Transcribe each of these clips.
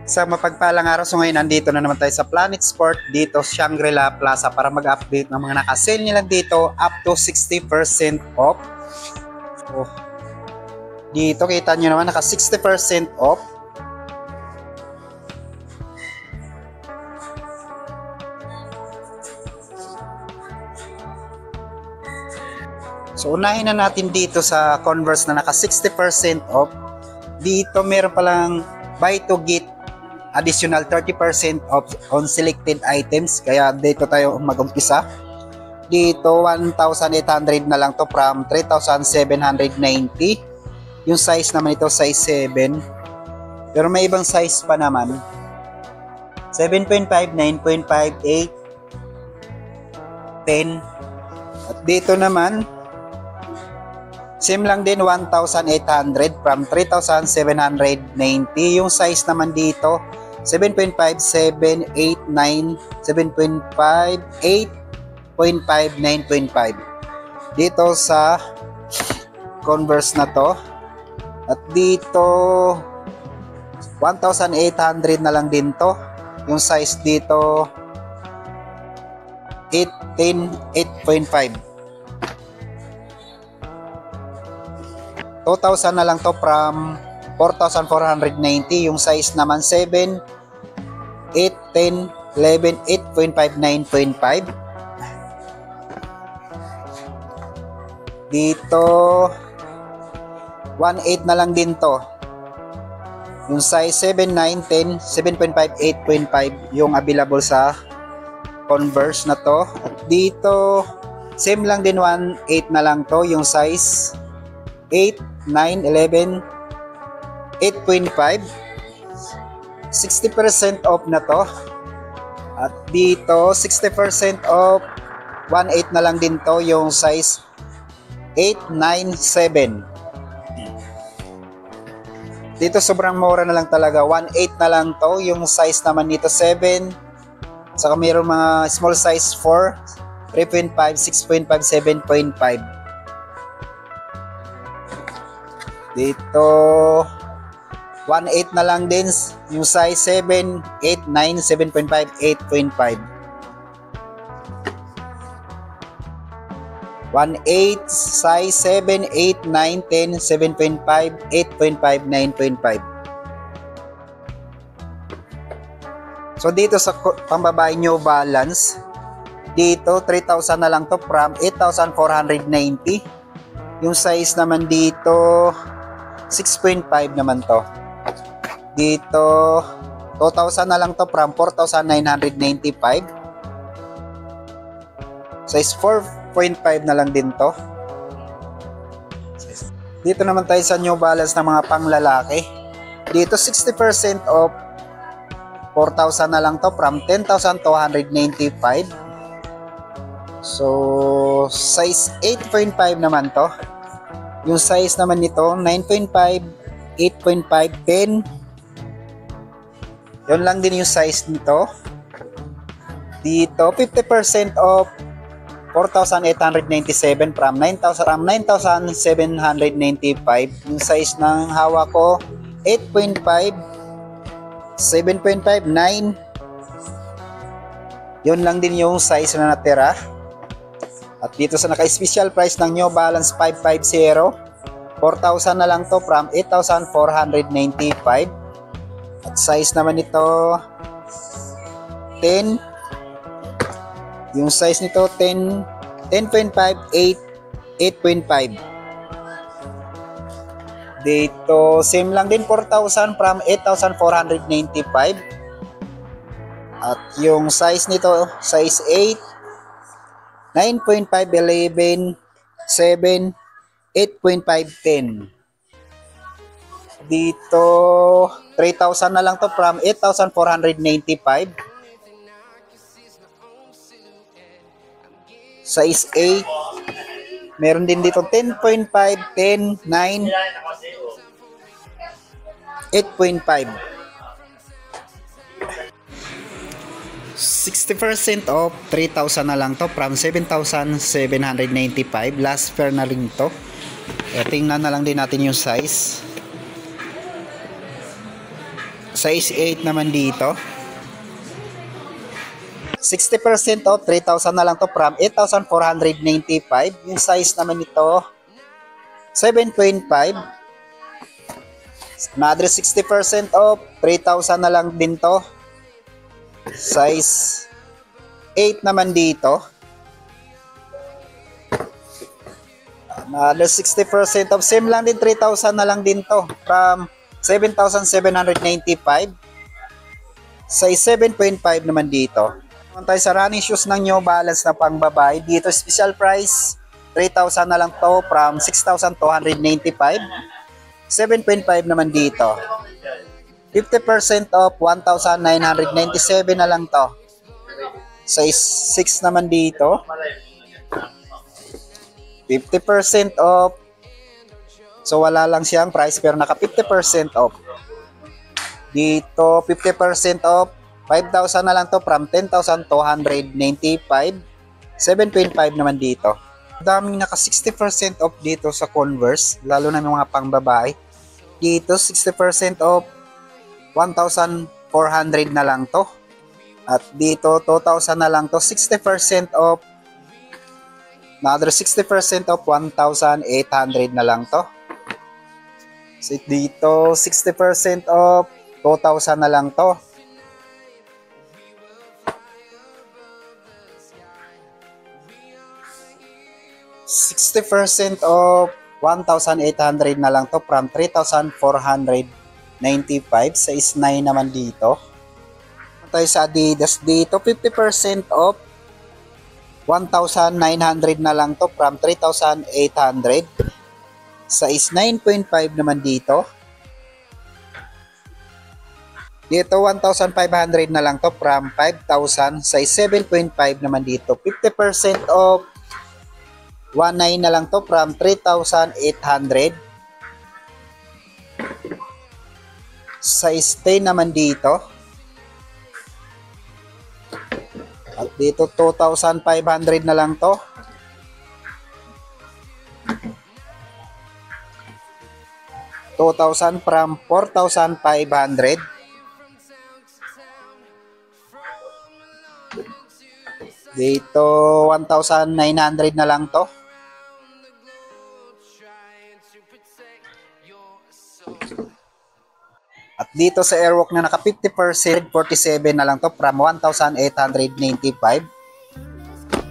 Sa mapagpalang araw, so ngayon nandito na naman tayo sa Planet Sport dito Shangri-La Plaza para mag-update ng mga naka-sale nila dito up to 60% off. So, dito kita nyo naman naka 60% off. So unahin na natin dito sa Converse na naka 60% off. Dito meron palang buy to get additional 30% off on selected items. Kaya dito tayo mag-umpisa. Dito 1,800 na lang to from 3,790. Yung size naman ito size 7. Pero may ibang size pa naman. 7.5, 9.5, 8, 10. At dito naman same lang din 1,800 from 3,790. Yung size naman dito 7.5, 7, 8, 9, 7.5, 8.5, 9.5 dito sa Converse na to. At dito 1,800 na lang din to. Yung size dito 8, 10, 8.5. 2,000 na lang to from 4,490. Yung size naman 7, 8, 10, 11, 8.5, 9.5. Dito 1,800 na lang din to. Yung size 7, 9, 10, 7.5, 8.5 yung available sa Converse na to. At dito same lang din 1,800 na lang to. Yung size 8, 9, 11, 8.5. 60% off na to. At dito 60% off 1,800 na lang din to. Yung size 8, 9, 7. Dito sobrang mura na lang talaga. 1,800 na lang to. Yung size naman dito 7. Saka mayroon mga small size 4, 3.5, 6.5, 7.5. Dito 1,800 na lang din yung size 7, 8, 9, 7.5, 8.5. 1,800 size 7, 8, 9, 10, 7.5, 8.5, 9.5. So dito sa pambabae New Balance, dito 3,000 na lang to from 8,490. Yung size naman dito 6.5 naman to. Dito 2,000 na lang to from 4,995. Size 4.5 na lang din to. Dito naman tayo sa New Balance ng mga panglalaki. Dito 60% off. 4,000 na lang to from 10,295. So size 8.5 naman to. Yung size naman nito 9.5, 8.5, 10. Yun lang din yung size nito. Dito 50% off 4,897 from 9,795. Yung size ng hawak ko 8.5, 7.5, 9. Yun lang din yung size na natira. At dito sa naka-special price ng New Balance 550, 4,000 na lang to from 8,495. At size naman nito 10. Yung size nito 10, 10.5, 8, 8.5. Dito same lang din 4,000 from 8,495. At yung size nito size 8, 9.5, 11, 7, 8.5, 10. Dito 3,000 na lang to from 8,495. Size 8. Meron din dito 10.5, 10, 9, 8.5. 60% off, 3,000 na lang to from 7,795. Last pair na rin to. Tingnan na lang din natin yung size. Size 8 naman dito. 60% off, 3,000 na lang to from 8,495. Yung size naman nito, 7.5. Another 60% off, 3,000 na lang din to. Size 8 naman dito. Another 60% off, same lang din, 3,000 na lang din to from 7,795. Size 7.5 naman dito. Naman tayo sa running shoes ng New Balance na pang babae. Dito special price 3,000 na lang to from 6,295. 7.5 naman dito. 50% off, 1,997 na lang to. Size 6 naman dito. 50% off. So wala lang siyang price pero naka 50% off. Dito 50% off, 5,000 na lang to from 10,295. 7.5 naman dito. Daming naka 60% off dito sa Converse, lalo na ng mga pangbabae. Dito 60% off, 1,400 na lang to. At dito 2,000 na lang to, 60% off. Another 60% off, 1,800 na lang to. So dito 60% off, 2,000 na lang to. %% of 1,800 na lang to from 3,495. Size 9 naman dito. Tayo sa Adidas dito, 50% off, 1,900 na lang to from 3,800. Size 9.5 naman dito. Dito 1,500 na lang to from 5,000. Size 7.5 naman dito. 50% off, 1,900 na lang to from 3,800. Size 10 naman dito. At dito 2,500 na lang to. $2,000 from 4,500. Dito 1,900 na lang to. At dito sa Airwalk na naka 50%, 47 na lang to from 1,895.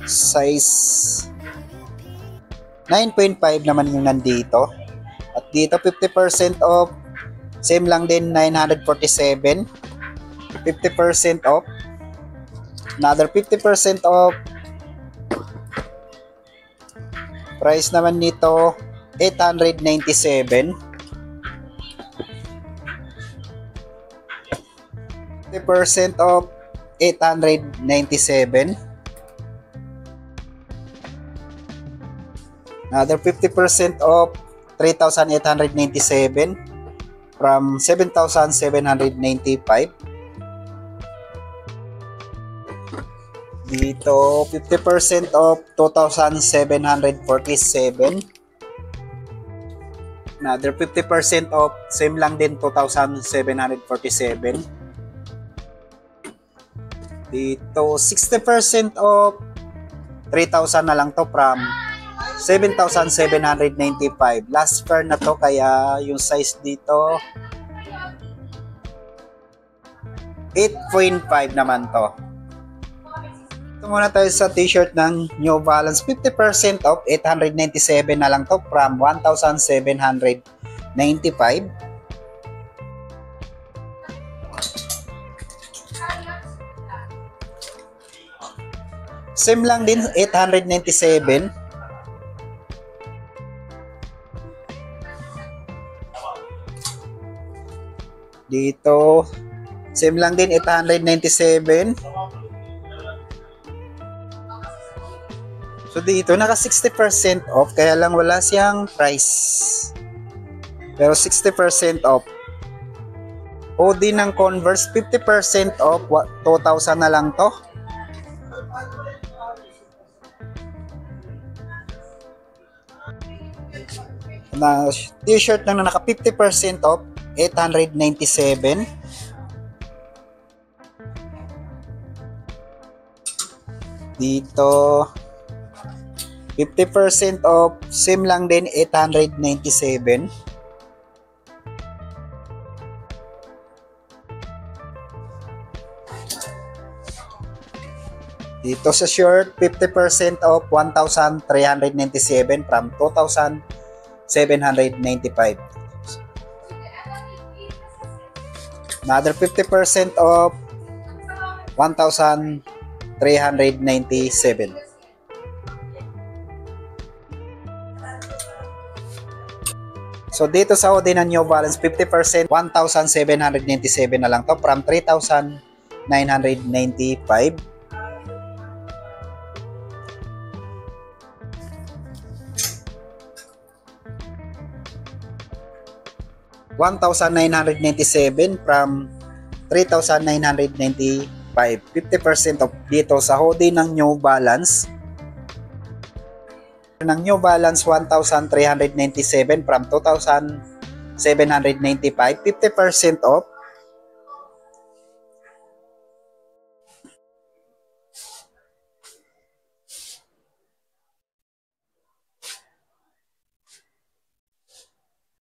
Size 9.5 naman yung nandito. At dito 50% off, same lang din, 947. 50% off. Another 50% off. Price naman nito 897. 50% off, 897. Another 50% off, 3,897 from 7,795. Dito 50% off, 2,747. Another 50% off, same lang din, 2,747. Dito 60% off, 3,000 na lang to from 7,795. Last pair na to, kaya yung size dito 8.5 naman to. Ito muna tayo sa t-shirt ng New Balance, 50% off, 897 na lang to from 1,795. Same lang din, 897. Dito, same lang din, 897. So dito, naka 60% off, kaya lang wala siyang price. Pero 60% off. OD ng Converse, 50% off, 2,000 na lang to. Na t-shirt na naka 50% off, 897. Dito 50% off, same lang din, 897. Dito sa shirt, 50% off, 1,397 from 2,795. Another 50% off, 1,397. So dito sa hoodie ng New Balance, 50%, 1,797 na lang to from 3,995. $1,997 from 3,995. 50% off dito sa hoodie ng New Balance. Ng New Balance, 1,397 from 2,795. 50% off.